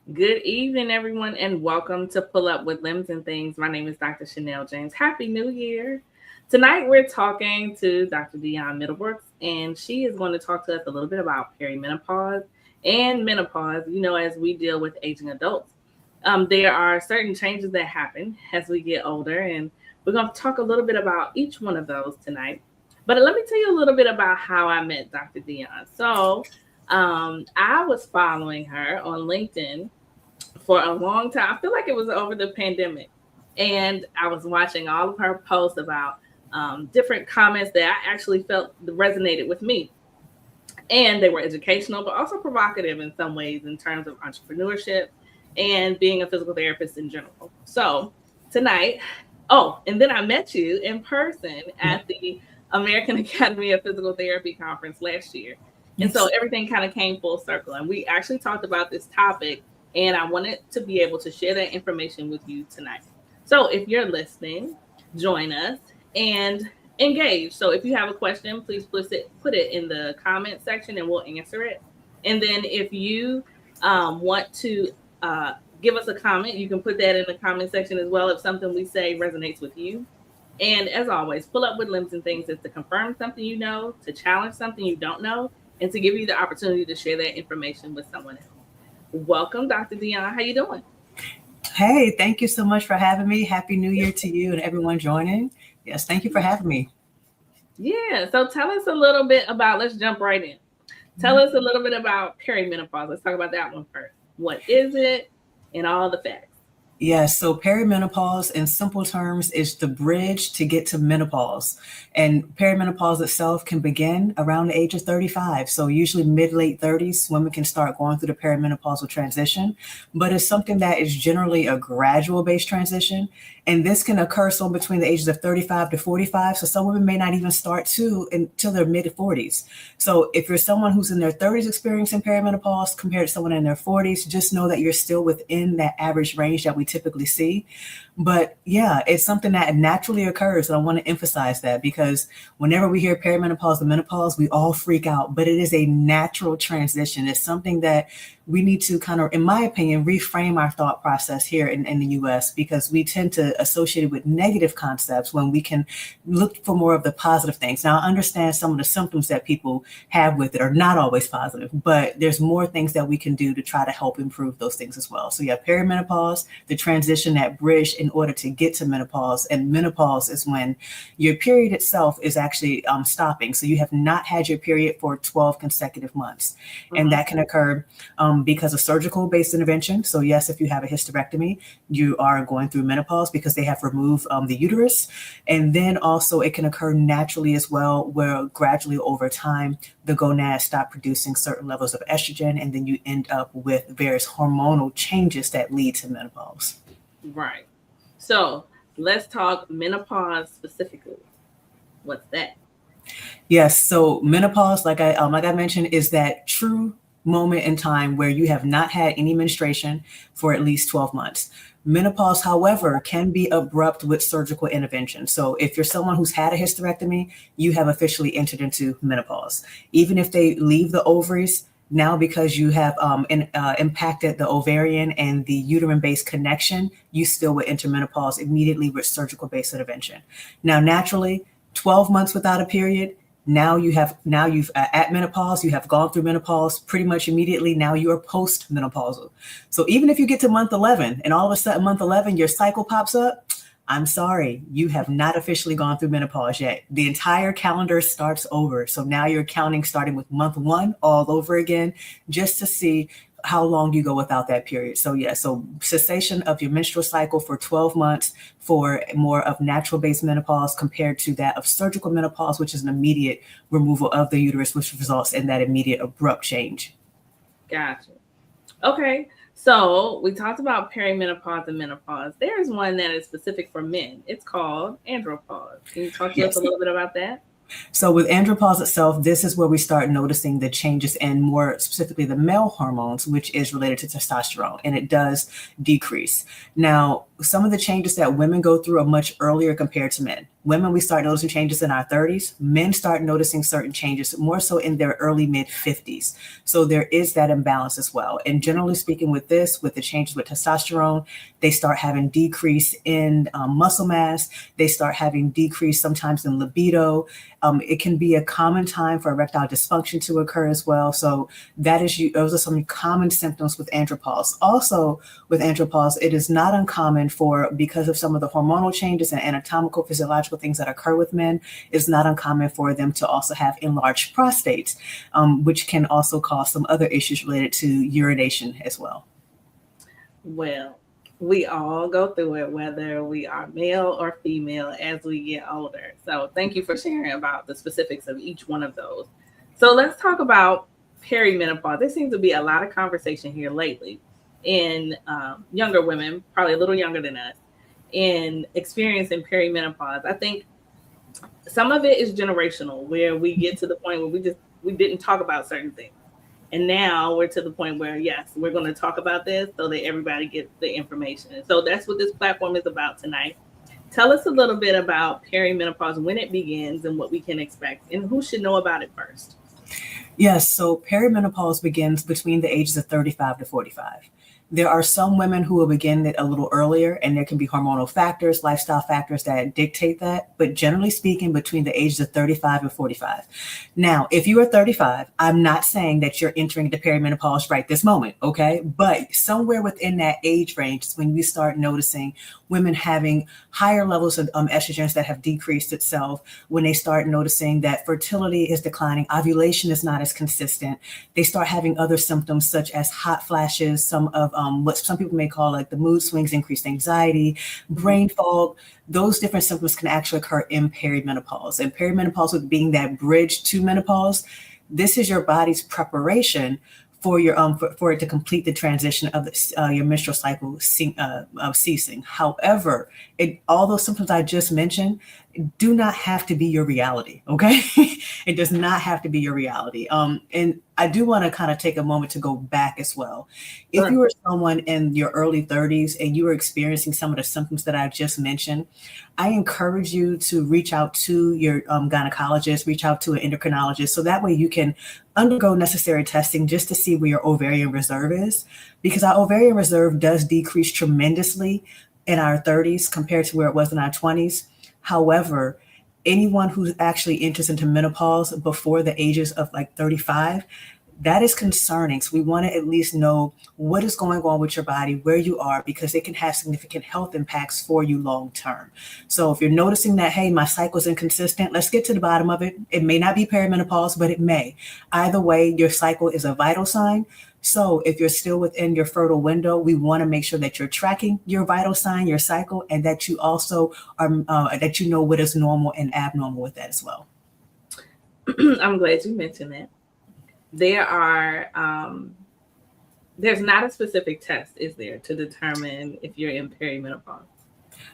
Good evening, everyone, and welcome to Pull Up with Limbs and Things. My name is Dr. Chanel James. Happy New Year. Tonight, we're talking to Dr. Dionne Middlebrooks, and she is going to talk to us a little bit about perimenopause and menopause, as we deal with aging adults. There are certain changes that happen as we get older, and we're going to talk a little bit about each one of those tonight. But let me tell you a little bit about how I met Dr. Dionne. I was following her on LinkedIn for a long time. I feel like it was over the pandemic. And I was watching all of her posts about different comments that I actually felt resonated with me. And they were educational, but also provocative in some ways in terms of entrepreneurship and being a physical therapist in general. So tonight, and then I met you in person at the American Academy of Physical Therapy conference last year. And so everything kind of came full circle. And we actually talked about this topic, and I wanted to be able to share that information with you tonight. So if you're listening, join us and engage. So if you have a question, please put it in the comment section and we'll answer it. And then if you want to give us a comment, you can put that in the comment section as well if something we say resonates with you. And as always, Pull Up with Limbs and Things is to confirm something you know, to challenge something you don't know, and to give you the opportunity to share that information with someone else. Welcome, Dr. Dionne. How you doing? Hey, thank you so much for having me. Happy New Year to you and everyone joining. Yes, thank you for having me. Yeah, so tell us a little bit about, let's jump right in. Tell us a little bit about perimenopause. Let's talk about that one first. What is it and all the facts? Yes, so perimenopause in simple terms is the bridge to get to menopause. And perimenopause itself can begin around the age of 35. So usually mid-late 30s, women can start going through the perimenopausal transition. But it's something that is generally a gradual-based transition. And this can occur between the ages of 35 to 45. So some women may not even start until their mid-40s. So if you're someone who's in their 30s experiencing perimenopause compared to someone in their 40s, just know that you're still within that average range that we typically see. But yeah, it's something that naturally occurs. And I want to emphasize that because whenever we hear perimenopause and menopause, we all freak out, but it is a natural transition. It's something that we need to kind of, in my opinion, reframe our thought process here in the US, because we tend to associate it with negative concepts when we can look for more of the positive things. Now, I understand some of the symptoms that people have with it are not always positive, but there's more things that we can do to try to help improve those things as well. So yeah, perimenopause, the transition, that bridge in order to get to menopause. And menopause is when your period itself is actually stopping. So you have not had your period for 12 consecutive months. And that can occur because of surgical-based intervention. So yes, if you have a hysterectomy, you are going through menopause because they have removed the uterus. And then also it can occur naturally as well, where gradually over time, the gonads stop producing certain levels of estrogen, and then you end up with various hormonal changes that lead to menopause. Right. So let's talk menopause specifically. What's that? Yes. So menopause, like I mentioned, is that true moment in time where you have not had any menstruation for at least 12 months. Menopause, however, can be abrupt with surgical intervention. So if you're someone who's had a hysterectomy, you have officially entered into menopause. Even if they leave the ovaries, now because you have impacted the ovarian and the uterine-based connection, you still would enter menopause immediately with surgical-based intervention. Now, naturally, 12 months without a period, now you've at menopause, you have gone through menopause pretty much immediately. Now you are post-menopausal. So even if you get to month 11 and all of a sudden month 11, your cycle pops up, I'm sorry, you have not officially gone through menopause yet. The entire calendar starts over. So now you're counting starting with month 1 all over again, just to see how long you go without that period. So yeah, so cessation of your menstrual cycle for 12 months for more of natural-based menopause compared to that of surgical menopause, which is an immediate removal of the uterus, which results in that immediate abrupt change. Gotcha. Okay. So we talked about perimenopause and menopause. There's one that is specific for men. It's called andropause. Can you talk to us a little bit about that? So with andropause itself, this is where we start noticing the changes in more specifically the male hormones, which is related to testosterone, and it does decrease. Now, some of the changes that women go through are much earlier compared to men. Women, we start noticing changes in our 30s. Men start noticing certain changes more so in their early mid 50s. So there is that imbalance as well. And generally speaking, with the changes with testosterone, they start having decrease in muscle mass. They start having decrease sometimes in libido. It can be a common time for erectile dysfunction to occur as well. So those are some common symptoms with andropause. Also, with andropause, it is not uncommon because of some of the hormonal changes and anatomical physiological things that occur with men, it's not uncommon for them to also have enlarged prostates, which can also cause some other issues related to urination as well. Well, we all go through it, whether we are male or female, as we get older. So thank you for sharing about the specifics of each one of those. So let's talk about perimenopause. There seems to be a lot of conversation here lately in younger women, probably a little younger than us, in experiencing perimenopause. I think some of it is generational, where we get to the point where we didn't talk about certain things. And now we're to the point where, yes, we're going to talk about this so that everybody gets the information. And so that's what this platform is about tonight. Tell us a little bit about perimenopause, when it begins and what we can expect, and who should know about it first. Yes, so perimenopause begins between the ages of 35 to 45. There are some women who will begin it a little earlier, and there can be hormonal factors, lifestyle factors that dictate that. But generally speaking, between the ages of 35 and 45. Now, if you are 35, I'm not saying that you're entering the perimenopause right this moment, okay? But somewhere within that age range is when you start noticing women having higher levels of estrogens that have decreased itself, when they start noticing that fertility is declining, ovulation is not as consistent. They start having other symptoms such as hot flashes, some of what some people may call like the mood swings, increased anxiety, brain fog. Those different symptoms can actually occur in perimenopause. And perimenopause, being that bridge to menopause, this is your body's preparation for it to complete the transition of your menstrual cycle ceasing. However, all those symptoms I just mentioned do not have to be your reality. Okay, it does not have to be your reality. And I do want to kind of take a moment to go back as well. If you were someone in your early 30s and you were experiencing some of the symptoms that I just mentioned, I encourage you to reach out to your gynecologist, reach out to an endocrinologist, so that way you can undergo necessary testing just to see where your ovarian reserve is, because our ovarian reserve does decrease tremendously in our 30s compared to where it was in our 20s. However, anyone who actually enters into menopause before the ages of like 35, that is concerning. So we want to at least know what is going on with your body, where you are, because it can have significant health impacts for you long term. So if you're noticing that, hey, my cycle's inconsistent, let's get to the bottom of it. It may not be perimenopause, but it may. Either way, your cycle is a vital sign. So if you're still within your fertile window, we want to make sure that you're tracking your vital sign, your cycle, and that you also are that you know what is normal and abnormal with that as well. I'm glad you mentioned that. There's not a specific test, is there, to determine if you're in perimenopause?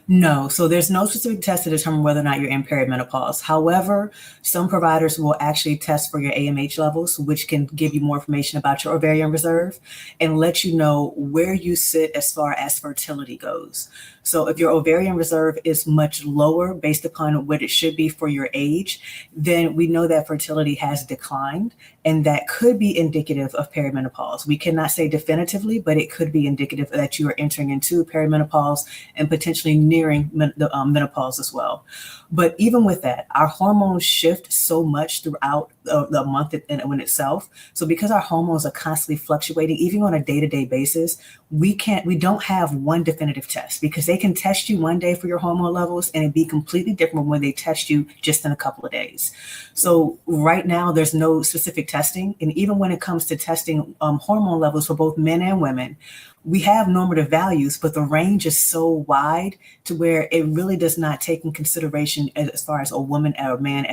No, so there's no specific test to determine whether or not you're in perimenopause. However, some providers will actually test for your AMH levels, which can give you more information about your ovarian reserve and let you know where you sit as far as fertility goes. So if your ovarian reserve is much lower based upon what it should be for your age, then we know that fertility has declined, and that could be indicative of perimenopause. We cannot say definitively, but it could be indicative that you are entering into perimenopause and potentially nearing menopause as well. But even with that, our hormones shift so much throughout the month in itself. So because our hormones are constantly fluctuating, even on a day-to-day basis, we don't have one definitive test, because they can test you one day for your hormone levels and it'd be completely different when they test you just in a couple of days. So right now there's no specific testing. And even when it comes to testing hormone levels for both men and women, we have normative values, but the range is so wide to where it really does not take in consideration as far as a woman or a man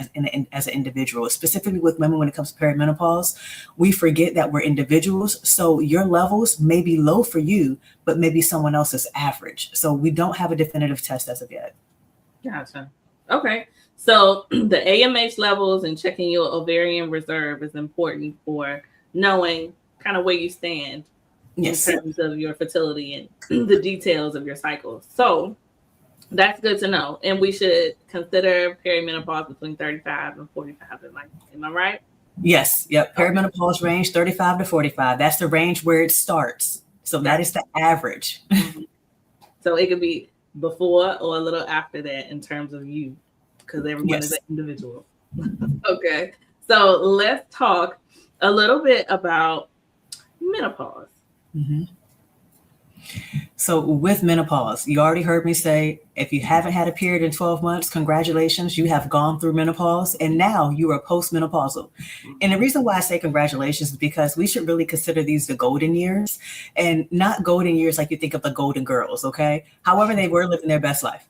as an individual. Specifically with women, when it comes to perimenopause, we forget that we're individuals. So your levels may be low for you, but maybe someone else is average. So we don't have a definitive test as of yet. Gotcha. Okay. So the AMH levels and checking your ovarian reserve is important for knowing kind of where you stand Yes. in terms of your fertility and the details of your cycle. So that's good to know. And we should consider perimenopause between 35 and 45. Am I right? Yes. Yep. Okay. Perimenopause range 35 to 45. That's the range where it starts. So that Right. is the average. Mhm. So it could be before or a little after that in terms of you, because everyone is an Yes. individual. Okay. So let's talk a little bit about menopause. Mhm. So with menopause, you already heard me say, if you haven't had a period in 12 months, congratulations, you have gone through menopause and now you are postmenopausal. And the reason why I say congratulations is because we should really consider these the golden years, and not golden years like you think of the golden girls, okay? However, they were living their best life.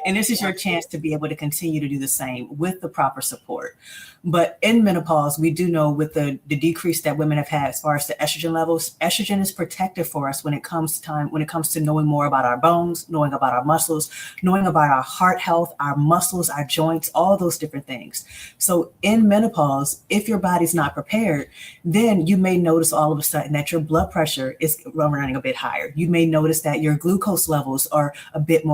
And this is your chance to be able to continue to do the same with the proper support. But in menopause, we do know with the decrease that women have had as far as the estrogen levels, estrogen is protective for us when it comes to knowing more about our bones, knowing about our muscles, knowing about our heart health, our muscles, our joints, all those different things. So in menopause, if your body's not prepared, then you may notice all of a sudden that your blood pressure is running a bit higher. You may notice that your glucose levels are a bit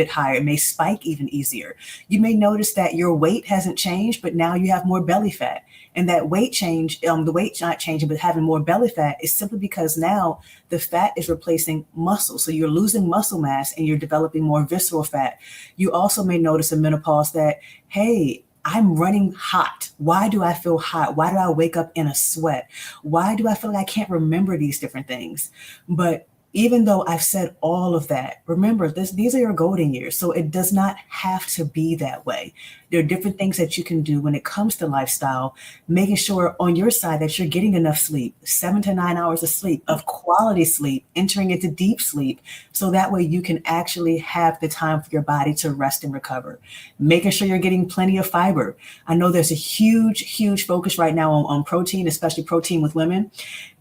higher. It may spike even easier. You may notice that your weight hasn't changed, but now you have more belly fat. And that weight change, the weight's not changing, but having more belly fat is simply because now the fat is replacing muscle. So you're losing muscle mass and you're developing more visceral fat. You also may notice in menopause that, hey, I'm running hot. Why do I feel hot? Why do I wake up in a sweat? Why do I feel like I can't remember these different things? But even though I've said all of that, remember these are your golden years. So it does not have to be that way. There are different things that you can do when it comes to lifestyle, making sure on your side that you're getting enough sleep, 7 to 9 hours of sleep, of quality sleep, entering into deep sleep. So that way you can actually have the time for your body to rest and recover. Making sure you're getting plenty of fiber. I know there's a huge focus right now on protein, especially protein with women.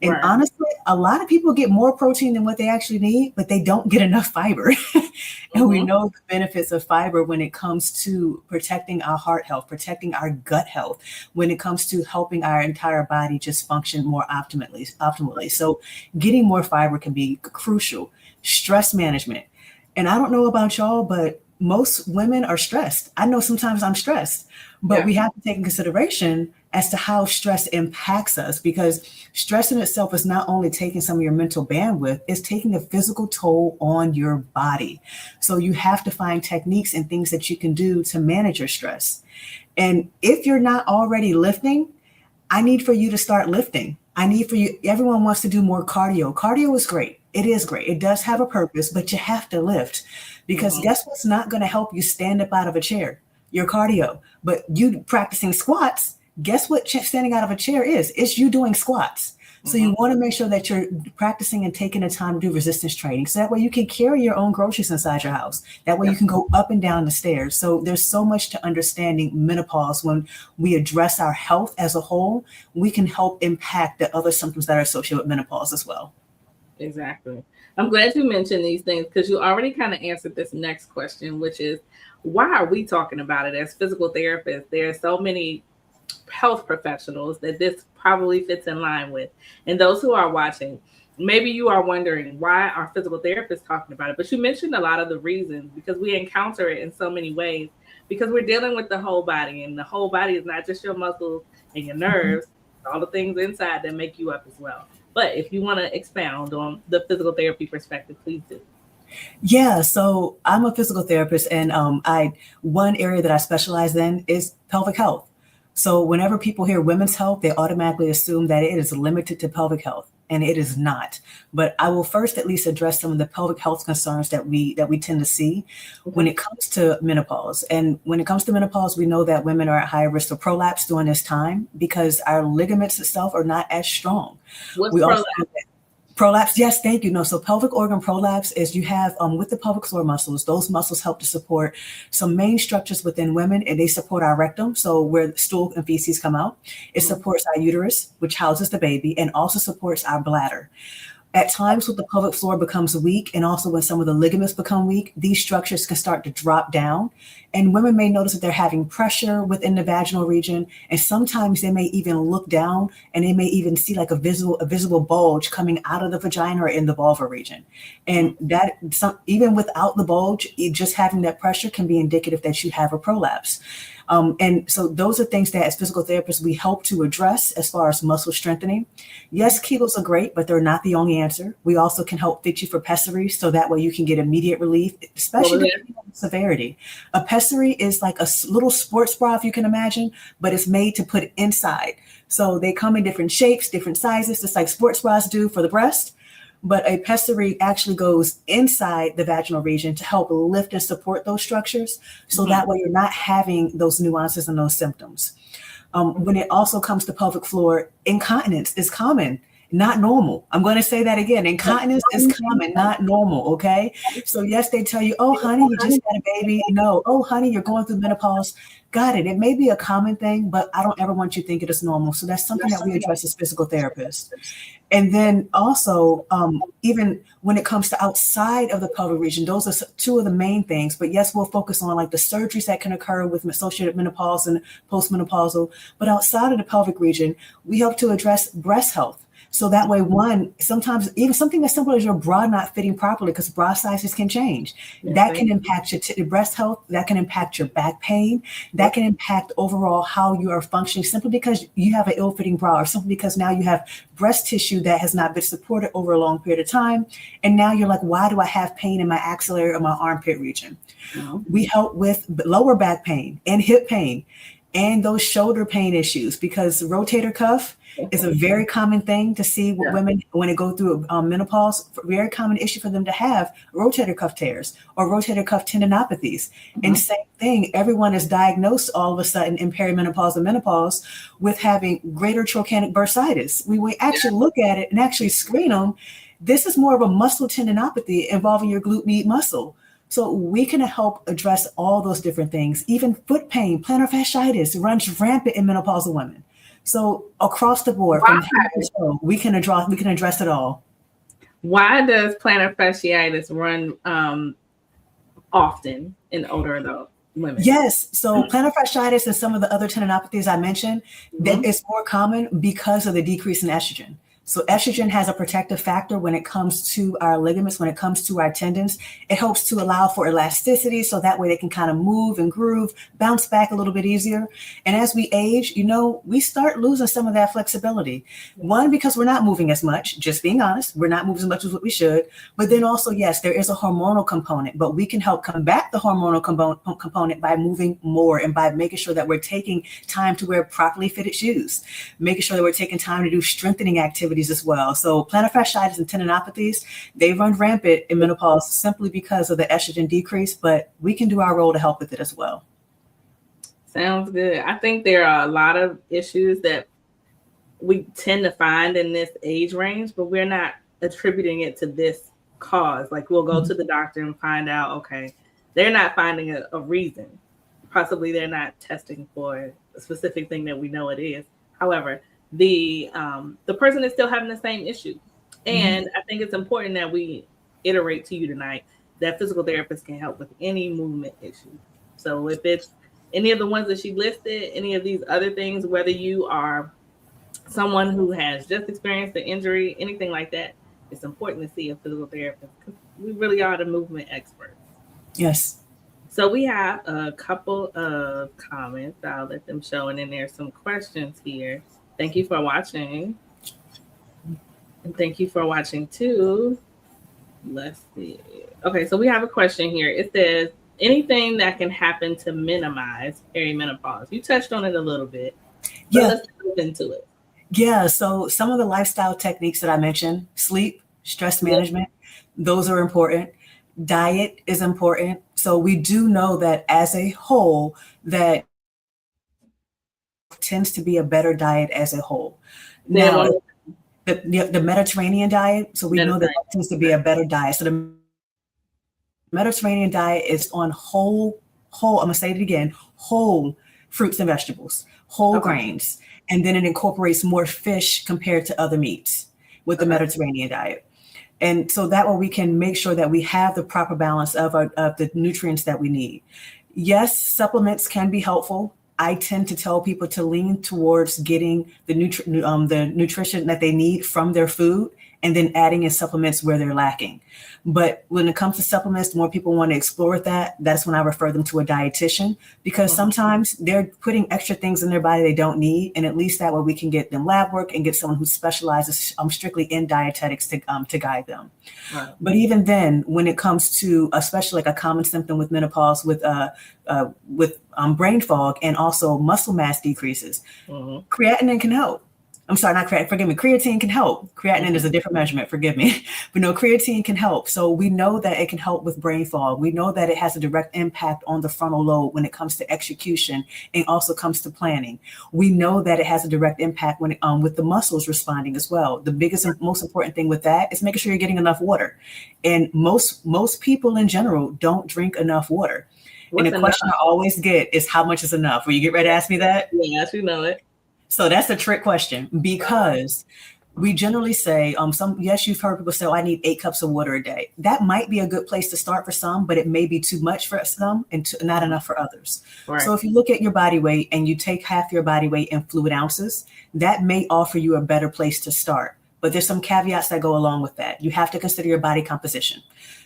And Right. honestly, a lot of people get more protein than what they actually need, but they don't get enough fiber. And we know the benefits of fiber when it comes to protecting our heart health, protecting our gut health, when it comes to helping our entire body just function more optimally. So getting more fiber can be crucial. Stress management. And I don't know about y'all, but most women are stressed. I know sometimes I'm stressed, but we have to take in consideration as to how stress impacts us, because stress in itself is not only taking some of your mental bandwidth, it's taking a physical toll on your body. So you have to find techniques and things that you can do to manage your stress. And if you're not already lifting, I need for you to start lifting. Everyone wants to do more cardio. Cardio is great. It is great. It does have a purpose, but you have to lift, because guess what's not going to help you stand up out of a chair? Your cardio. But you practicing squats, guess what standing out of a chair is? It's you doing squats. So you want to make sure that you're practicing and taking the time to do resistance training. So that way you can carry your own groceries inside your house. That way you can go up and down the stairs. So there's so much to understanding menopause. When we address our health as a whole, we can help impact the other symptoms that are associated with menopause as well. Exactly. I'm glad you mentioned these things, because you already kind of answered this next question, which is, why are we talking about it as physical therapists? There are so many health professionals that this probably fits in line with. And those who are watching, maybe you are wondering, why are physical therapists talking about it? But you mentioned a lot of the reasons, because we encounter it in so many ways, because we're dealing with the whole body, and the whole body is not just your muscles and your nerves, all the things inside that make you up as well. But if you want to expound on the physical therapy perspective, please do. Yeah, so I'm a physical therapist, and one area that I specialize in is pelvic health. So whenever people hear women's health, they automatically assume that it is limited to pelvic health, and it is not. But I will first at least address some of the pelvic health concerns that we tend to see when it comes to menopause. And when it comes to menopause, we know that women are at higher risk for prolapse during this time because our ligaments itself are not as strong. What's We also prolapse? Prolapse, yes, thank you. No, so pelvic organ prolapse is you have with the pelvic floor muscles, those muscles help to support some main structures within women, and they support our rectum, so where stool and feces come out. It supports our uterus, which houses the baby, and also supports our bladder. At times when the pelvic floor becomes weak, and also when some of the ligaments become weak, these structures can start to drop down. And women may notice that they're having pressure within the vaginal region. And sometimes they may even look down and they may even see like a visible bulge coming out of the vagina or in the vulva region. And that even without the bulge, just having that pressure can be indicative that you have a prolapse. And so those are things that as physical therapists, we help to address as far as muscle strengthening. Yes, Kegels are great, but they're not the only answer. We also can help fit you for pessary, so that way you can get immediate relief, especially depending on the severity. A pessary is like a little sports bra, if you can imagine, but it's made to put inside. So they come in different shapes, different sizes, just like sports bras do for the breast. But a pessary actually goes inside the vaginal region to help lift and support those structures. So that way you're not having those nuances and those symptoms. When it also comes to pelvic floor, incontinence is common, not normal. I'm going to say that again. Incontinence is common, not normal. Okay. So yes, they tell you, oh, honey, you just had a baby. No. Oh, honey, you're going through menopause. Got it. It may be a common thing, but I don't ever want you to think it is normal. So that's something that we address as physical therapists. And then also, even when it comes to outside of the pelvic region, those are two of the main things. But yes, we'll focus on like the surgeries that can occur with associated menopause and postmenopausal. But outside of the pelvic region, we help to address breast health. So that way, sometimes even something as simple as your bra not fitting properly, because bra sizes can change. That can impact your breast health. That can impact your back pain. That can impact overall how you are functioning, simply because you have an ill-fitting bra, or simply because now you have breast tissue that has not been supported over a long period of time. And now you're like, why do I have pain in my axillary or my armpit region? We help with lower back pain and hip pain and those shoulder pain issues, because rotator cuff is a very common thing to see with women when they go through menopause. Very common issue for them to have rotator cuff tears or rotator cuff tendinopathies. And same thing, everyone is diagnosed all of a sudden in perimenopause and menopause with having greater trochanteric bursitis. We actually look at it and actually screen them. This is more of a muscle tendinopathy involving your glute med muscle. So we can help address all those different things. Even foot pain, plantar fasciitis runs rampant in menopausal women. So across the board, from head to toe, we can address it all. Why does plantar fasciitis run often in older adult women? Yes. So plantar fasciitis and some of the other tendinopathies I mentioned, that is more common because of the decrease in estrogen. So estrogen has a protective factor when it comes to our ligaments, when it comes to our tendons. It helps to allow for elasticity, so that way they can kind of move and groove, bounce back a little bit easier. And as we age, we start losing some of that flexibility. One, because we're not moving as much, just being honest, we're not moving as much as what we should. But then also, yes, there is a hormonal component, but we can help combat the hormonal component by moving more and by making sure that we're taking time to wear properly fitted shoes, making sure that we're taking time to do strengthening activities as well. So plantar fasciitis and tendinopathies, they run rampant in menopause simply because of the estrogen decrease, but we can do our role to help with it as well. Sounds good. I think there are a lot of issues that we tend to find in this age range, but we're not attributing it to this cause. Like we'll go to the doctor and find out, okay, they're not finding a reason. Possibly they're not testing for a specific thing that we know it is. However, the person is still having the same issue. And I think it's important that we iterate to you tonight that physical therapists can help with any movement issue. So if it's any of the ones that she listed, any of these other things, whether you are someone who has just experienced an injury, anything like that, it's important to see a physical therapist because we really are the movement experts. Yes. So we have a couple of comments. I'll let them show, and then there's some questions here. Thank you for watching. And thank you for watching too. Let's see. Okay, so we have a question here. It says, anything that can happen to minimize perimenopause? You touched on it a little bit. Yeah. Let's move into it. Yeah, so some of the lifestyle techniques that I mentioned, sleep, stress management, those are important. Diet is important. So we do know that as a whole, that tends to be a better diet as a whole. Now, the Mediterranean diet, so we know that tends to be a better diet. So the Mediterranean diet is on whole, I'm going to say it again, whole fruits and vegetables, whole grains. And then it incorporates more fish compared to other meats with the Mediterranean diet. And so that way we can make sure that we have the proper balance of the nutrients that we need. Yes, supplements can be helpful. I tend to tell people to lean towards getting the nutrition that they need from their food and then adding in supplements where they're lacking. But when it comes to supplements, the more people want to explore that, that's when I refer them to a dietitian, because sometimes they're putting extra things in their body they don't need. And at least that way we can get them lab work and get someone who specializes strictly in dietetics to guide them. Right. But even then, when it comes to especially like a common symptom with menopause with brain fog and also muscle mass decreases, creatinine can help. I'm sorry, not creatinine, forgive me. Creatine can help. Creatinine is a different measurement, forgive me. But no, creatine can help. So we know that it can help with brain fog. We know that it has a direct impact on the frontal lobe when it comes to execution and also comes to planning. We know that it has a direct impact when with the muscles responding as well. The biggest and most important thing with that is making sure you're getting enough water. And most people in general don't drink enough water. What's and the question I always get is how much is enough? Will you get ready to ask me that? Yes, you know it. So that's a trick question, because we generally say, yes, you've heard people say, I need 8 cups of water a day. That might be a good place to start for some, but it may be too much for some and not enough for others. Right. So if you look at your body weight and you take half your body weight in fluid ounces, that may offer you a better place to start. But there's some caveats that go along with that. You have to consider your body composition.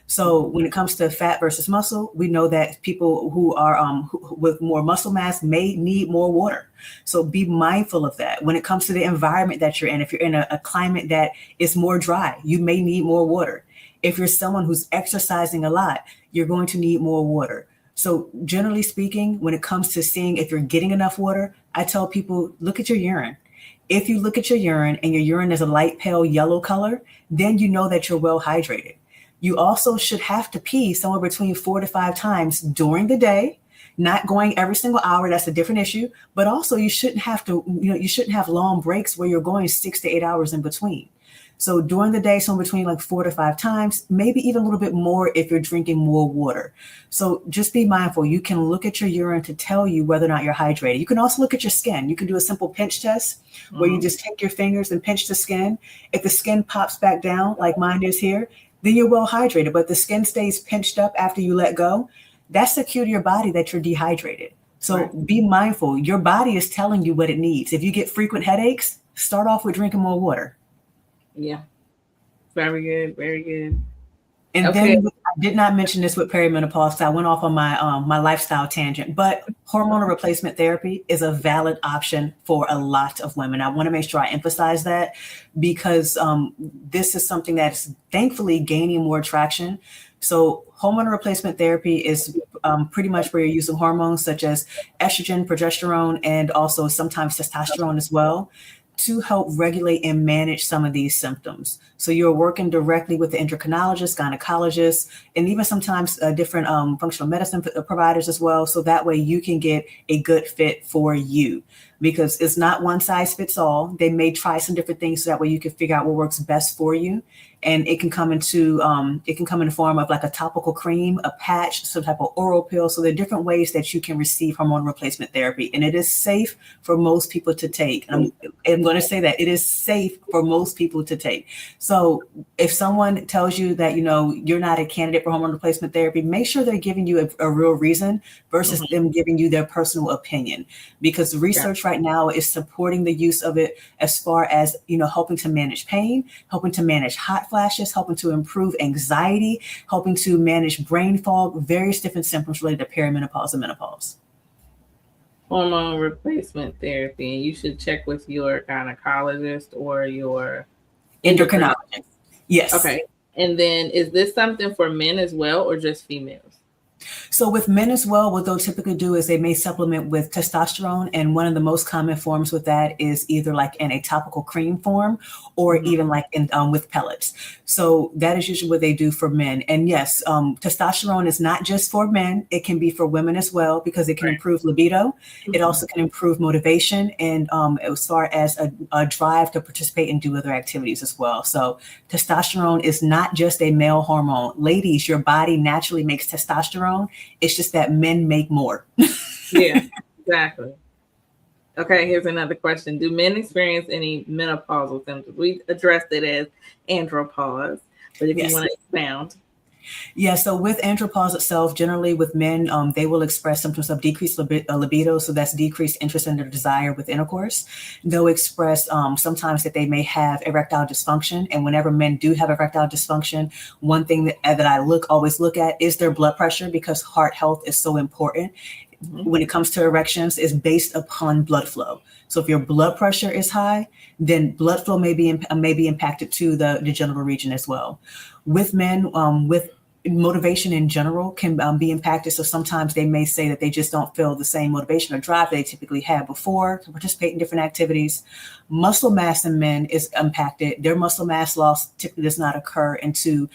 So when it comes to fat versus muscle, we know that people who are with more muscle mass may need more water. So be mindful of that. When it comes to the environment that you're in, if you're in a climate that is more dry, you may need more water. If you're someone who's exercising a lot, you're going to need more water. So generally speaking, when it comes to seeing if you're getting enough water, I tell people, look at your urine. If you look at your urine and your urine is a light pale yellow color, then you know that you're well hydrated. You also should have to pee somewhere between 4 to 5 times during the day, not going every single hour. That's a different issue. But also you shouldn't have long breaks where you're going 6 to 8 hours in between. So during the day, somewhere between like 4 to 5 times, maybe even a little bit more if you're drinking more water. So just be mindful. You can look at your urine to tell you whether or not you're hydrated. You can also look at your skin. You can do a simple pinch test where you just take your fingers and pinch the skin. If the skin pops back down like mine is here, then you're well hydrated. But the skin stays pinched up after you let go, that's the cue to your body that you're dehydrated. So be mindful. Your body is telling you what it needs. If you get frequent headaches, start off with drinking more water. Yeah. Very good. Very good. And then I did not mention this with perimenopause. I went off on my lifestyle tangent, but hormonal replacement therapy is a valid option for a lot of women. I want to make sure I emphasize that, because this is something that's thankfully gaining more traction. So hormonal replacement therapy is pretty much where you're using hormones such as estrogen, progesterone, and also sometimes testosterone as well, to help regulate and manage some of these symptoms. So you're working directly with the endocrinologist, gynecologist, and even sometimes different functional medicine providers as well. So that way you can get a good fit for you, because it's not one size fits all. They may try some different things so that way you can figure out what works best for you. And it can come in the form of like a topical cream, a patch, some type of oral pill. So there are different ways that you can receive hormone replacement therapy, and it is safe for most people to take. And I'm going to say that it is safe for most people to take. So if someone tells you that, you're not a candidate for hormone replacement therapy, make sure they're giving you a real reason versus them giving you their personal opinion, because the research right now is supporting the use of it as far as, helping to manage pain, helping to manage hot flashes, helping to improve anxiety, helping to manage brain fog, various different symptoms related to perimenopause and menopause. Hormone replacement therapy, and you should check with your gynecologist or your endocrinologist. Yes. Okay. And then is this something for men as well, or just females? So with men as well, what they'll typically do is they may supplement with testosterone. And one of the most common forms with that is either like in a topical cream form or even like in with pellets. So that is usually what they do for men. And yes, testosterone is not just for men. It can be for women as well, because it can improve libido. It also can improve motivation and as far as a drive to participate and do other activities as well. So testosterone is not just a male hormone. Ladies, your body naturally makes testosterone. It's just that men make more. Yeah, exactly. Okay, here's another question. Do men experience any menopausal symptoms? We addressed it as andropause, But if you Yes. want to expound. Yeah, so with andropause itself, generally with men, they will express symptoms of decreased libido. So that's decreased interest in their desire with intercourse. They'll express sometimes that they may have erectile dysfunction. And whenever men do have erectile dysfunction, one thing that I always look at is their blood pressure, because heart health is so important. When it comes to erections, is based upon blood flow. So if your blood pressure is high, then blood flow may be impacted to the genital region as well. With men, with motivation in general can be impacted. So sometimes they may say that they just don't feel the same motivation or drive they typically had before to participate in different activities. Muscle mass in men is impacted. Their muscle mass loss typically does not occur until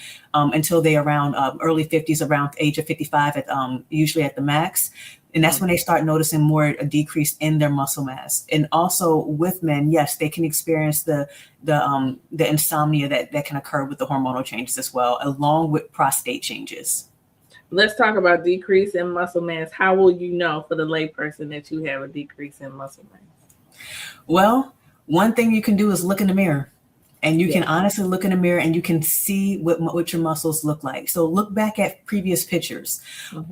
they around early 50s, around the age of 55, usually at the max. And that's when they start noticing more a decrease in their muscle mass. And also with men, yes, they can experience the insomnia that can occur with the hormonal changes as well, along with prostate changes. Let's talk about decrease in muscle mass. How will you know for the layperson that you have a decrease in muscle mass? Well, one thing you can do is look in the mirror. And you can honestly look in the mirror and you can see what your muscles look like. So look back at previous pictures.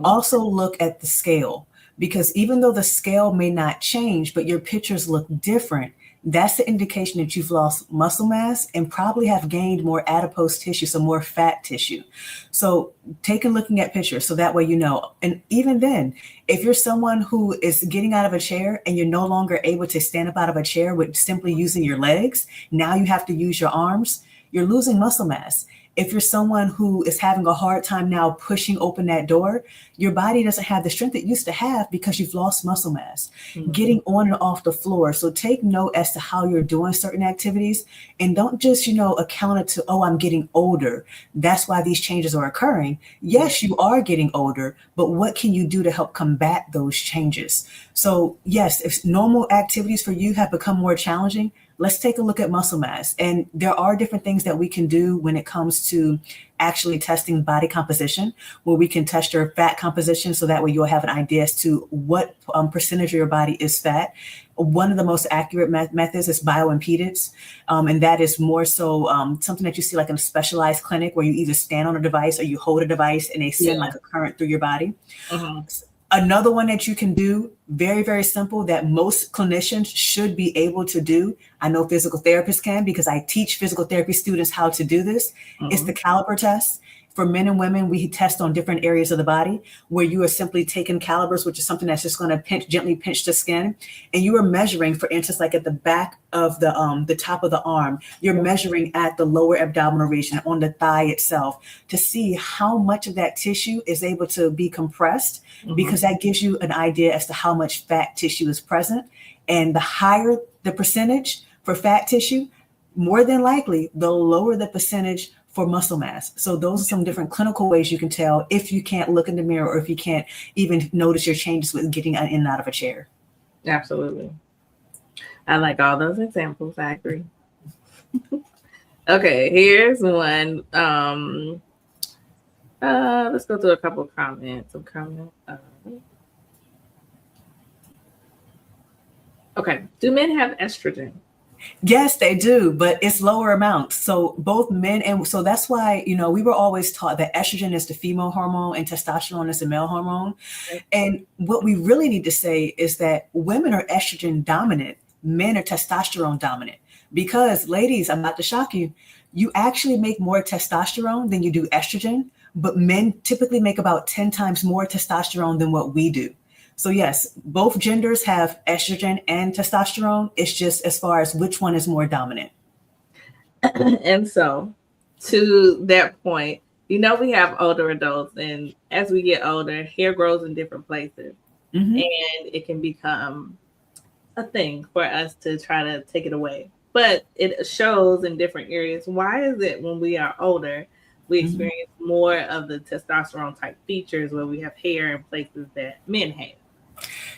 Also look at the scale, because even though the scale may not change, but your pictures look different, that's the indication that you've lost muscle mass and probably have gained more adipose tissue, so more fat tissue. So take a looking at pictures so that way you know. And even then, if you're someone who is getting out of a chair and you're no longer able to stand up out of a chair with simply using your legs, now you have to use your arms, you're losing muscle mass. If you're someone who is having a hard time now pushing open that door, your body doesn't have the strength it used to have because you've lost muscle mass. Getting on and off the floor. So take note as to how you're doing certain activities, and don't just, account it to, oh, I'm getting older, that's why these changes are occurring. Yes, you are getting older, but what can you do to help combat those changes? So yes, if normal activities for you have become more challenging, let's take a look at muscle mass. And there are different things that we can do when it comes to actually testing body composition, where we can test your fat composition. So that way you'll have an idea as to what percentage of your body is fat. One of the most accurate methods is bioimpedance. And that is more so something that you see like in a specialized clinic, where you either stand on a device or you hold a device and they send like a current through your body. Another one that you can do, very, very simple, that most clinicians should be able to do. I know physical therapists can, because I teach physical therapy students how to do this. It's the caliper test. For men and women, we test on different areas of the body, where you are simply taking calibers, which is something that's just going to gently pinch the skin. And you are measuring, for instance, like at the back of the top of the arm, you're measuring at the lower abdominal region on the thigh itself to see how much of that tissue is able to be compressed, because that gives you an idea as to how much fat tissue is present. And the higher the percentage for fat tissue, more than likely, the lower the percentage for muscle mass. So those are some different clinical ways you can tell if you can't look in the mirror, or if you can't even notice your changes with getting in and out of a chair. Absolutely. I like all those examples. I agree. Okay, here's one. Let's go through a couple of comments. Okay. Do men have estrogen? Yes, they do, but it's lower amounts. So both men, and so that's why, we were always taught that estrogen is the female hormone and testosterone is the male hormone. And what we really need to say is that women are estrogen dominant, men are testosterone dominant. Because ladies, I'm not to shock you, you actually make more testosterone than you do estrogen, but men typically make about 10 times more testosterone than what we do. So yes, both genders have estrogen and testosterone. It's just as far as which one is more dominant. And so to that point, we have older adults, and as we get older, hair grows in different places. And it can become a thing for us to try to take it away. But it shows in different areas. Why is it when we are older, we experience more of the testosterone type features, where we have hair in places that men have?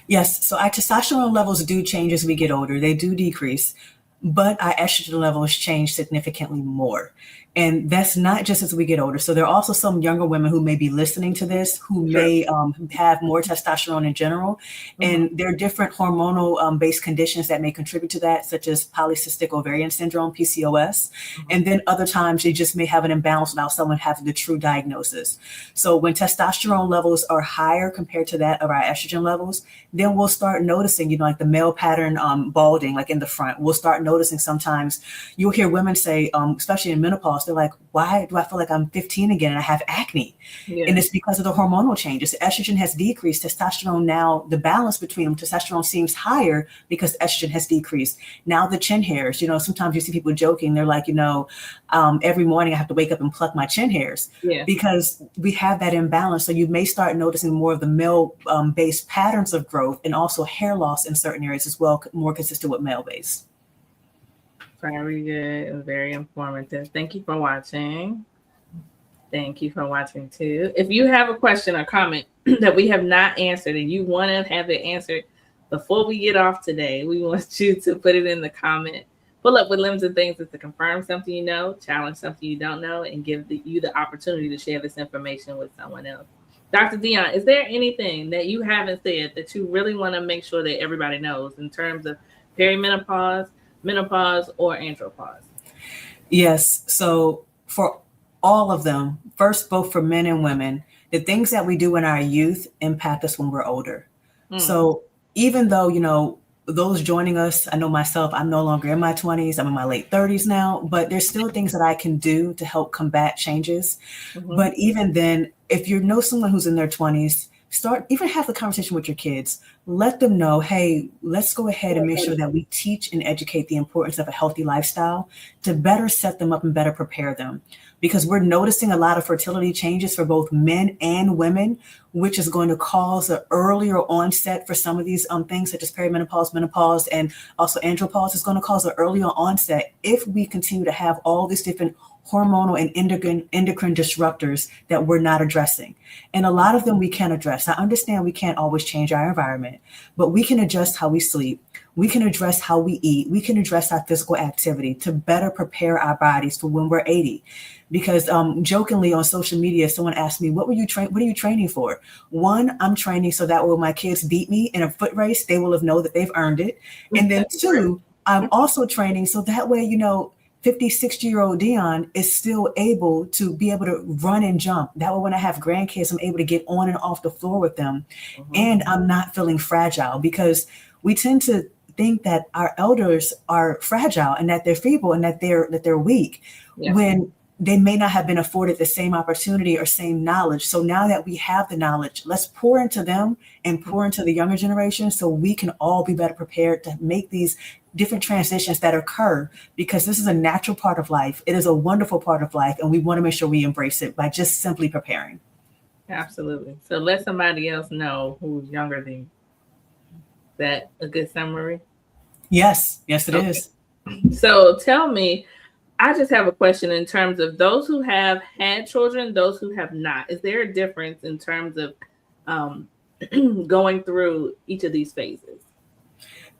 Yes, so our testosterone levels do change as we get older. They do decrease. but our estrogen levels change significantly more. And that's not just as we get older. So there are also some younger women who may be listening to this who may have more testosterone in general. And there are different hormonal based conditions that may contribute to that, such as polycystic ovarian syndrome, PCOS. And then other times you just may have an imbalance without someone having the true diagnosis. So when testosterone levels are higher compared to that of our estrogen levels, then we'll start noticing, like the male pattern balding, like in the front. We'll start noticing sometimes you'll hear women say, especially in menopause, they're like, why do I feel like I'm 15 again and I have acne? Yeah. And it's because of the hormonal changes. Estrogen has decreased. Testosterone now, the balance between them, testosterone seems higher because estrogen has decreased. Now the chin hairs, sometimes you see people joking. They're like, every morning I have to wake up and pluck my chin hairs because we have that imbalance. So you may start noticing more of the male-based patterns of growth and also hair loss in certain areas as well, more consistent with male-based. Very good and very informative. Thank you for watching. Thank you for watching too. If you have a question or comment that we have not answered and you want to have it answered before we get off today, we want you to put it in the comment. Pull up with Limbs and Things is to confirm something you know, challenge something you don't know, and give you the opportunity to share this information with someone else. Dr. Dionne, is there anything that you haven't said that you really want to make sure that everybody knows in terms of perimenopause, menopause, or andropause? Yes. So for all of them, first, both for men and women, the things that we do in our youth impact us when we're older. So even though, those joining us, I know myself, I'm no longer in my 20s, I'm in my late 30s now, but there's still things that I can do to help combat changes. But even then, if you know someone who's in their 20s, even have the conversation with your kids. Let them know, hey, let's go ahead and make sure that we teach and educate the importance of a healthy lifestyle to better set them up and better prepare them. Because we're noticing a lot of fertility changes for both men and women, which is going to cause an earlier onset for some of these things such as perimenopause, menopause, and also andropause. Is going to cause an earlier onset if we continue to have all these different hormonal and endocrine disruptors that we're not addressing. And a lot of them we can address. I understand we can't always change our environment, but we can adjust how we sleep. We can address how we eat. We can address our physical activity to better prepare our bodies for when we're 80. Because jokingly on social media, someone asked me, what are you training for? One, I'm training so that when my kids beat me in a foot race, they will have known that they've earned it. And then two, I'm also training so that way, 50, 60-year-old Dionne is still able to be able to run and jump. That way, when I have grandkids, I'm able to get on and off the floor with them. And I'm not feeling fragile, because we tend to think that our elders are fragile and that they're feeble and that they're weak when they may not have been afforded the same opportunity or same knowledge. So now that we have the knowledge, let's pour into them and pour into the younger generation so we can all be better prepared to make these different transitions that occur, because this is a natural part of life. It is a wonderful part of life, and we want to make sure we embrace it by just simply preparing. Absolutely. So let somebody else know who's younger than you. Is that a good summary? Yes, it is. So tell me, I just have a question in terms of those who have had children, those who have not. Is there a difference in terms of going through each of these phases?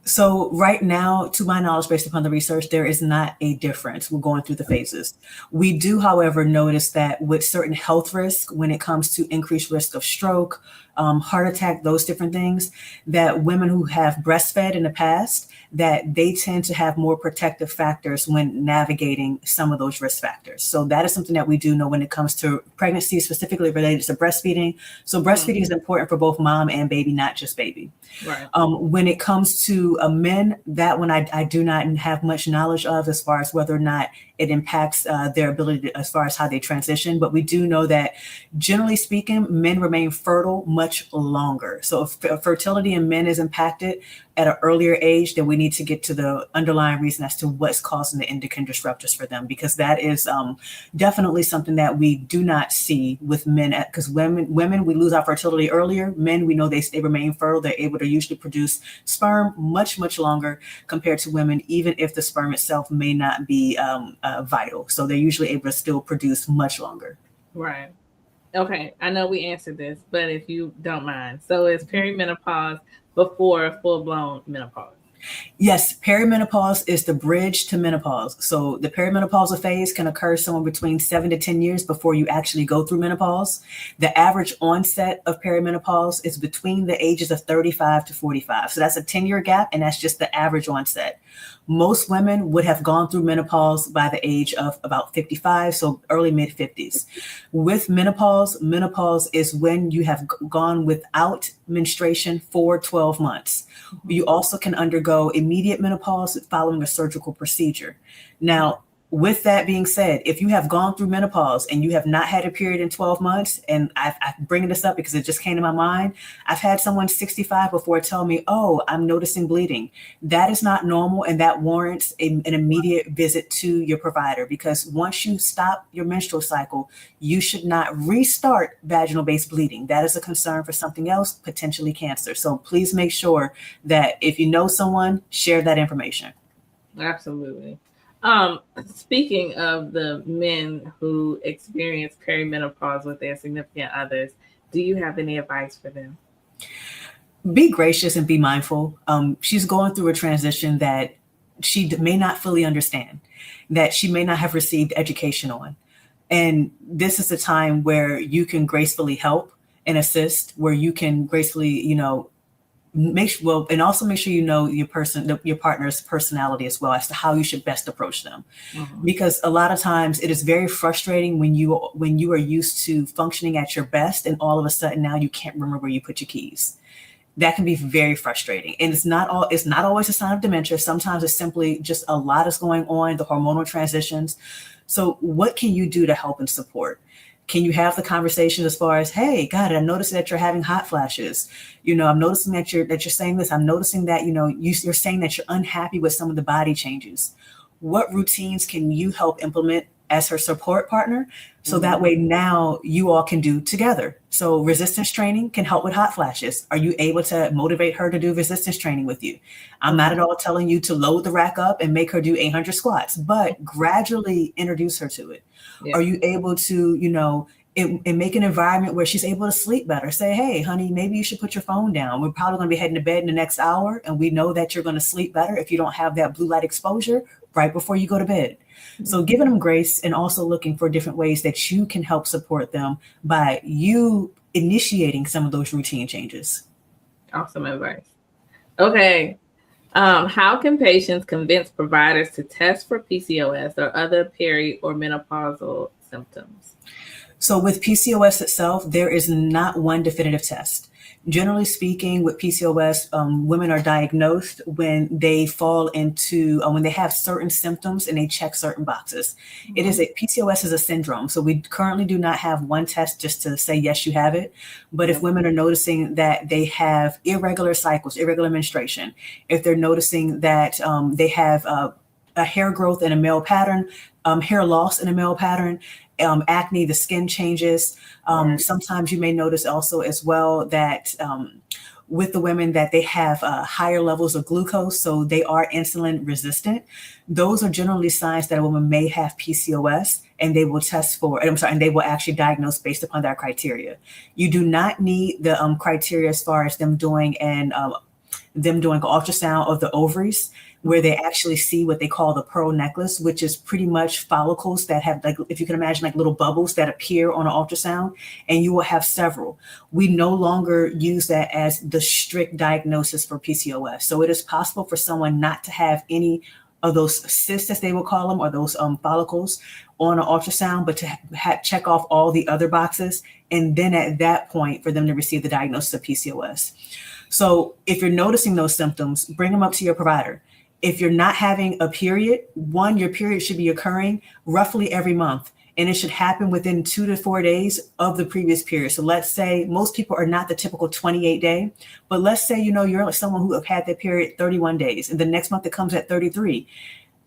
So right now, to my knowledge, based upon the research, there is not a difference. We're going through the phases. We do, however, notice that with certain health risks, when it comes to increased risk of stroke, heart attack, those different things, that women who have breastfed in the past, that they tend to have more protective factors when navigating some of those risk factors. So that is something that we do know when it comes to pregnancy, specifically related to breastfeeding. So breastfeeding is important for both mom and baby, not just baby. Right. When it comes to men, that one I do not have much knowledge of as far as whether or not it impacts their ability as far as how they transition. But we do know that generally speaking, men remain fertile much longer. So if fertility in men is impacted at an earlier age, then we need to get to the underlying reason as to what's causing the endocrine disruptors for them, because that is definitely something that we do not see with men. Because women, we lose our fertility earlier. Men, we know they remain fertile. They're able to usually produce sperm much longer compared to women, even if the sperm itself may not be vital. So they're usually able to still produce much longer. Right. Okay. I know we answered this, but if you don't mind. So is perimenopause before full-blown menopause? Yes, perimenopause is the bridge to menopause. So the perimenopausal phase can occur somewhere between 7 to 10 years before you actually go through menopause. The average onset of perimenopause is between the ages of 35 to 45. So that's a 10-year gap, and that's just the average onset. Most women would have gone through menopause by the age of about 55, so early mid 50s. With menopause, menopause is when you have gone without menstruation for 12 months. You also can undergo immediate menopause following a surgical procedure. Now, with that being said, if you have gone through menopause and you have not had a period in 12 months, and I bring this up because it just came to my mind, I've had someone 65 before tell me, oh, I'm noticing bleeding. That is not normal, and that warrants an immediate visit to your provider, because once you stop your menstrual cycle, you should not restart vaginal-based bleeding. That is a concern for something else, potentially cancer. So please make sure that if you know someone, share that information. Absolutely. Speaking of the men who experience perimenopause with their significant others, do you have any advice for them? Be gracious and be mindful. She's going through a transition that she may not fully understand, that she may not have received education on. And this is a time where you can gracefully help and assist, where you can gracefully, and also make sure you know your partner's personality as well, as to how you should best approach them. Mm-hmm. Because a lot of times it is very frustrating when you are used to functioning at your best, and all of a sudden now you can't remember where you put your keys. That can be very frustrating. And it's not always a sign of dementia. Sometimes it's simply just a lot is going on, the hormonal transitions. So what can you do to help and support? Can you have the conversation as far as, hey, God, I noticed that you're having hot flashes. I'm noticing that you're saying this. I'm noticing that, you're saying that you're unhappy with some of the body changes. What routines can you help implement as her support partner? So that way now you all can do together. So resistance training can help with hot flashes. Are you able to motivate her to do resistance training with you? I'm not at all telling you to load the rack up and make her do 800 squats, but gradually introduce her to it. Yeah. Are you able to, and make an environment where she's able to sleep better? Say, hey, honey, maybe you should put your phone down. We're probably going to be heading to bed in the next hour, and we know that you're going to sleep better if you don't have that blue light exposure right before you go to bed. So giving them grace, and also looking for different ways that you can help support them by you initiating some of those routine changes. Awesome advice. Okay. How can patients convince providers to test for PCOS or other peri or menopausal symptoms? So with PCOS itself, there is not one definitive test. Generally speaking, with PCOS, women are diagnosed when they fall into, when they have certain symptoms and they check certain boxes. Mm-hmm. PCOS is a syndrome. So we currently do not have one test just to say, yes, you have it. But if women are noticing that they have irregular cycles, irregular menstruation, if they're noticing that they have a hair growth in a male pattern, hair loss in a male pattern, acne, the skin changes. Sometimes you may notice also as well that with the women that they have higher levels of glucose, so they are insulin resistant. Those are generally signs that a woman may have PCOS, and they will test for, and they will actually diagnose based upon that criteria. You do not need the criteria as far as them doing an ultrasound of the ovaries, where they actually see what they call the pearl necklace, which is pretty much follicles that have, like, if you can imagine, like little bubbles that appear on an ultrasound, and you will have several. We no longer use that as the strict diagnosis for PCOS. So it is possible for someone not to have any of those cysts, as they will call them, or those follicles on an ultrasound, but to check off all the other boxes. And then at that point, for them to receive the diagnosis of PCOS. So if you're noticing those symptoms, bring them up to your provider. If you're not having a period, your period should be occurring roughly every month, and it should happen within 2 to 4 days of the previous period. So let's say most people are not the typical 28-day, but let's say, you're someone who have had their period 31 days, and the next month it comes at 33.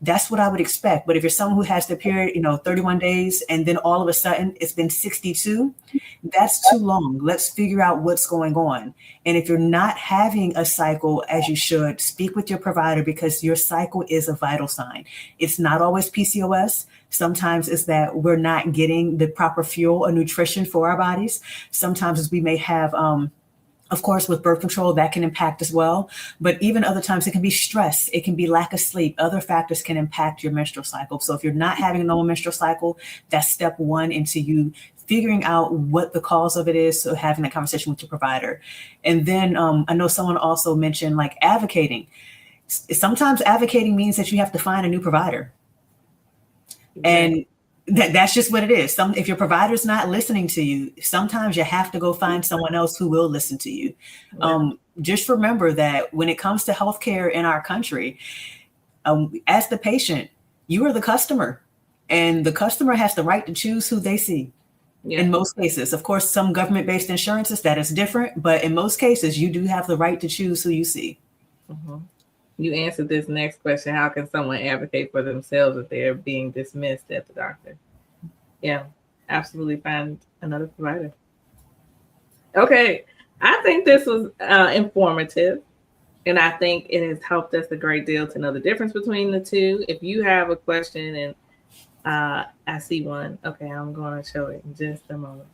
That's what I would expect. But if you're someone who has their period, 31 days, and then all of a sudden it's been 62, that's too long. Let's figure out what's going on. And if you're not having a cycle as you should, speak with your provider, because your cycle is a vital sign. It's not always PCOS. Sometimes it's that we're not getting the proper fuel or nutrition for our bodies. Sometimes we may have Of course, with birth control, that can impact as well. But even other times, it can be stress, it can be lack of sleep. Other factors can impact your menstrual cycle. So if you're not having a normal menstrual cycle, that's step one into you figuring out what the cause of it is. So having that conversation with your provider. And then I know someone also mentioned like advocating. Sometimes advocating means that you have to find a new provider. And that's just what it is. If your provider's not listening to you, sometimes you have to go find someone else who will listen to you. Just remember that when it comes to healthcare in our country, as the patient, you are the customer, and the customer has the right to choose who they see. In most cases, of course, some government-based insurances, that is different, but in most cases, you do have the right to choose who you see. You answered this next question. How can someone advocate for themselves if they're being dismissed at the doctor? Yeah, absolutely find another provider. Okay, I think this was informative, and I think it has helped us a great deal to know the difference between the two. If you have a question, and I see one. Okay, I'm going to show it in just a moment.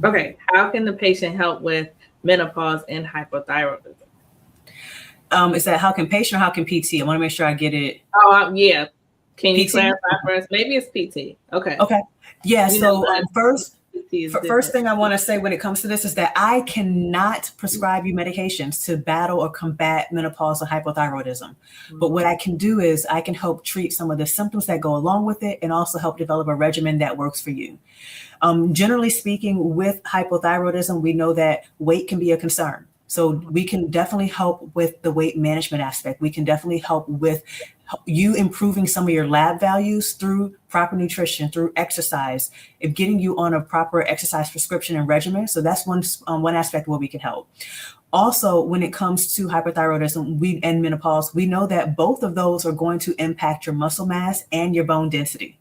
Okay, how can the patient help with menopause and hypothyroidism? Is that how can patient or how can PT? I want to make sure I get it. Yeah. Can you clarify for us? Maybe it's PT. Okay. Yeah. So first thing I want to say when it comes to this is that I cannot prescribe you medications to battle or combat menopause or hypothyroidism. But what I can do is I can help treat some of the symptoms that go along with it and also help develop a regimen that works for you. Generally speaking, with hypothyroidism, we know that weight can be a concern. So we can definitely help with the weight management aspect. We can definitely help with you improving some of your lab values through proper nutrition, through exercise, and getting you on a proper exercise prescription and regimen. So that's one aspect where we can help. Also, when it comes to hyperthyroidism and menopause, we know that both of those are going to impact your muscle mass and your bone density.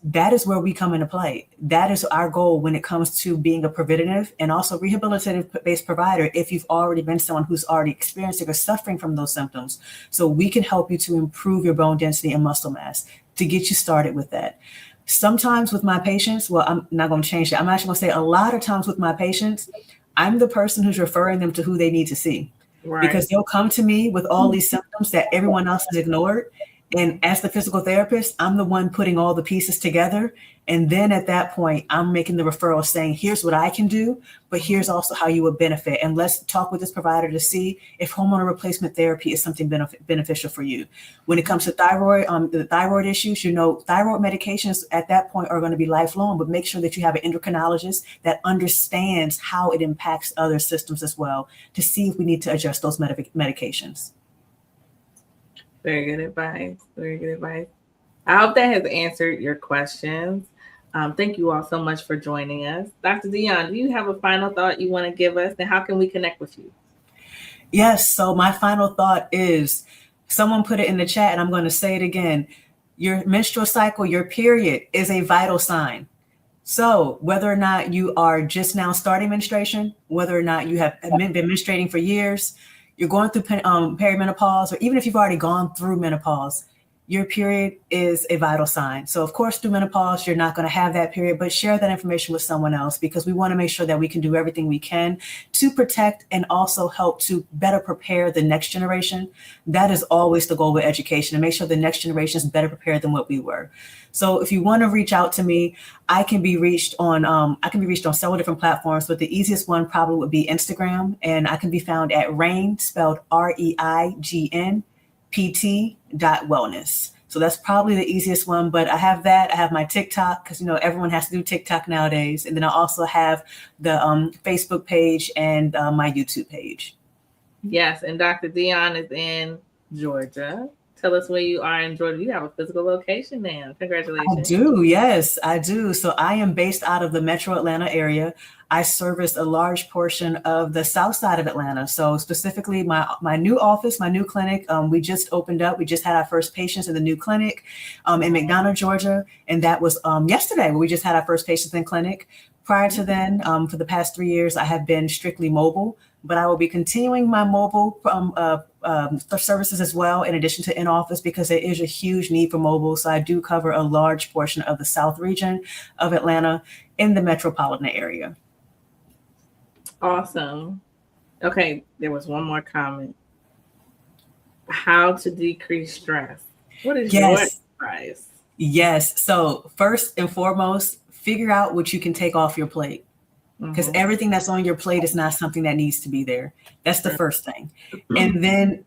That is where we come into play. That is our goal when it comes to being a preventative and also rehabilitative based provider. If you've already been someone who's already experiencing or suffering from those symptoms, so we can help you to improve your bone density and muscle mass to get you started with that. Sometimes with my patients, well, I'm not going to change that. I'm actually going to say a lot of times with my patients, I'm the person who's referring them to who they need to see, because they'll come to me with all these symptoms that everyone else has ignored. And as the physical therapist, I'm the one putting all the pieces together. And then at that point, I'm making the referral saying, here's what I can do, but here's also how you would benefit. And let's talk with this provider to see if hormonal replacement therapy is something beneficial for you. When it comes to the thyroid issues, thyroid medications at that point are going to be lifelong, but make sure that you have an endocrinologist that understands how it impacts other systems as well to see if we need to adjust those medications. Very good advice. Very good advice. I hope that has answered your questions. Thank you all so much for joining us. Dr. Dionne, do you have a final thought you want to give us, and how can we connect with you? Yes. So my final thought is, someone put it in the chat and I'm going to say it again. Your menstrual cycle, your period, is a vital sign. So whether or not you are just now starting menstruation, whether or not you have been menstruating for years, you're going through perimenopause, or even if you've already gone through menopause, your period is a vital sign. So of course, through menopause, you're not going to have that period, but share that information with someone else, because we want to make sure that we can do everything we can to protect and also help to better prepare the next generation. That is always the goal with education, to make sure the next generation is better prepared than what we were. So if you want to reach out to me, I can be reached on several different platforms, but the easiest one probably would be Instagram, and I can be found at Reign, spelled REIGN, pt.wellness. So that's probably the easiest one, but I have that. I have my TikTok, because everyone has to do TikTok nowadays, and then I also have the Facebook page and my YouTube page. Yes, and Dr. Dionne is in Georgia. Tell us where you are in Georgia. You have a physical location now. Congratulations. I do. Yes, I do. So I am based out of the Metro Atlanta area. I service a large portion of the south side of Atlanta. So specifically my new office, my new clinic, we just opened up. We just had our first patients in the new clinic in McDonough, Georgia. And that was yesterday where we just had our first patients in clinic. Prior to then, for the past 3 years, I have been strictly mobile, but I will be continuing my mobile services as well, in addition to in-office, because there is a huge need for mobile. So I do cover a large portion of the South region of Atlanta in the metropolitan area. Awesome. Okay, there was one more comment. How to decrease stress. What is your Yes. advice? Yes. So first and foremost, figure out what you can take off your plate, because Mm-hmm. everything that's on your plate is not something that needs to be there. That's the first thing. And then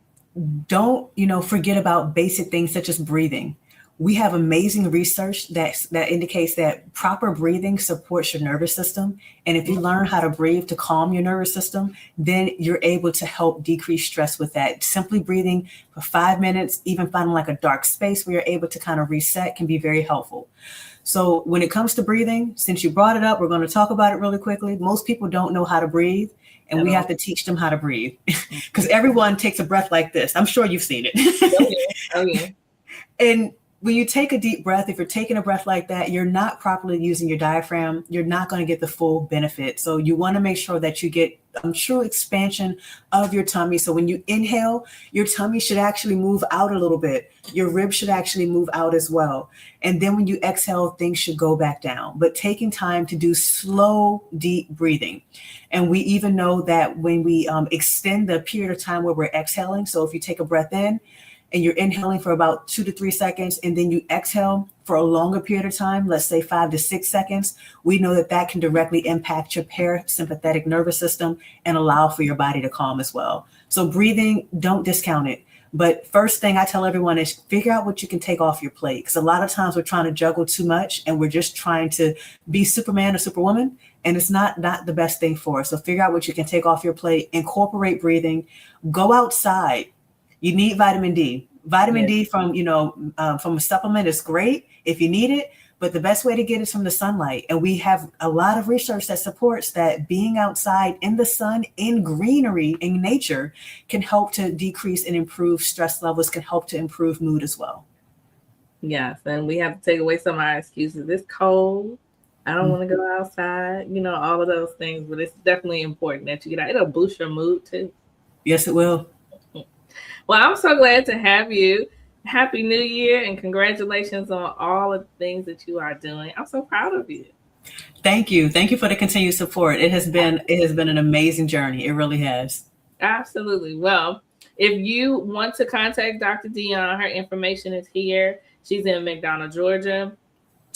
don't, forget about basic things such as breathing. We have amazing research that indicates that proper breathing supports your nervous system. And if you learn how to breathe to calm your nervous system, then you're able to help decrease stress with that. Simply breathing for 5 minutes, even finding like a dark space where you're able to kind of reset, can be very helpful. So when it comes to breathing, since you brought it up, we're going to talk about it really quickly. Most people don't know how to breathe, and At we have all. to teach them how to breathe, because Mhm. everyone takes a breath like this. I'm sure you've seen Oh it. yeah. Oh yeah. And when you take a deep breath, if you're taking a breath like that, you're not properly using your diaphragm. You're not going to get the full benefit. So you want to make sure that you get true expansion of your tummy. So when you inhale, your tummy should actually move out a little bit. Your ribs should actually move out as well. And then when you exhale, things should go back down. But taking time to do slow, deep breathing. And we even know that when we extend the period of time where we're exhaling, so if you take a breath in, and you're inhaling for about 2 to 3 seconds, and then you exhale for a longer period of time, let's say 5 to 6 seconds, we know that that can directly impact your parasympathetic nervous system and allow for your body to calm as well. So breathing, don't discount it. But first thing I tell everyone is figure out what you can take off your plate. Because a lot of times we're trying to juggle too much and we're just trying to be Superman or Superwoman. And it's not the best thing for us. So figure out what you can take off your plate, incorporate breathing, go outside. You need vitamin D. Vitamin Yeah. D from a supplement is great if you need it, but the best way to get it is from the sunlight. And we have a lot of research that supports that being outside in the sun, in greenery, in nature, can help to decrease and improve stress levels, can help to improve mood as well. Yes, and we have to take away some of our excuses. It's cold. I don't want to go outside. All of those things. But it's definitely important that you get out. It'll boost your mood too. Yes, it will. Well, I'm so glad to have you. Happy New Year and congratulations on all of the things that you are doing. I'm so proud of you. Thank you. Thank you for the continued support. It has been an amazing journey. It really has. Absolutely. Well, if you want to contact Dr. Dionne, her information is here. She's in McDonough, Georgia.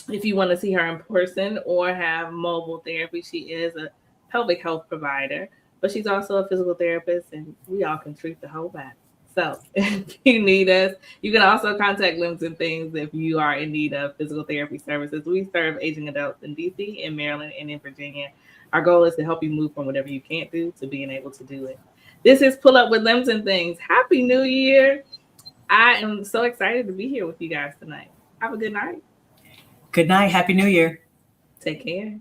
If you want to see her in person or have mobile therapy, she is a pelvic health provider, but she's also a physical therapist, and we all can treat the whole body. So if you need us, you can also contact LimbsNThings if you are in need of physical therapy services. We serve aging adults in DC, in Maryland, and in Virginia. Our goal is to help you move from whatever you can't do to being able to do it. This is Pull Up with LimbsNThings. Happy New Year. I am so excited to be here with you guys tonight. Have a good night. Good night. Happy New Year. Take care.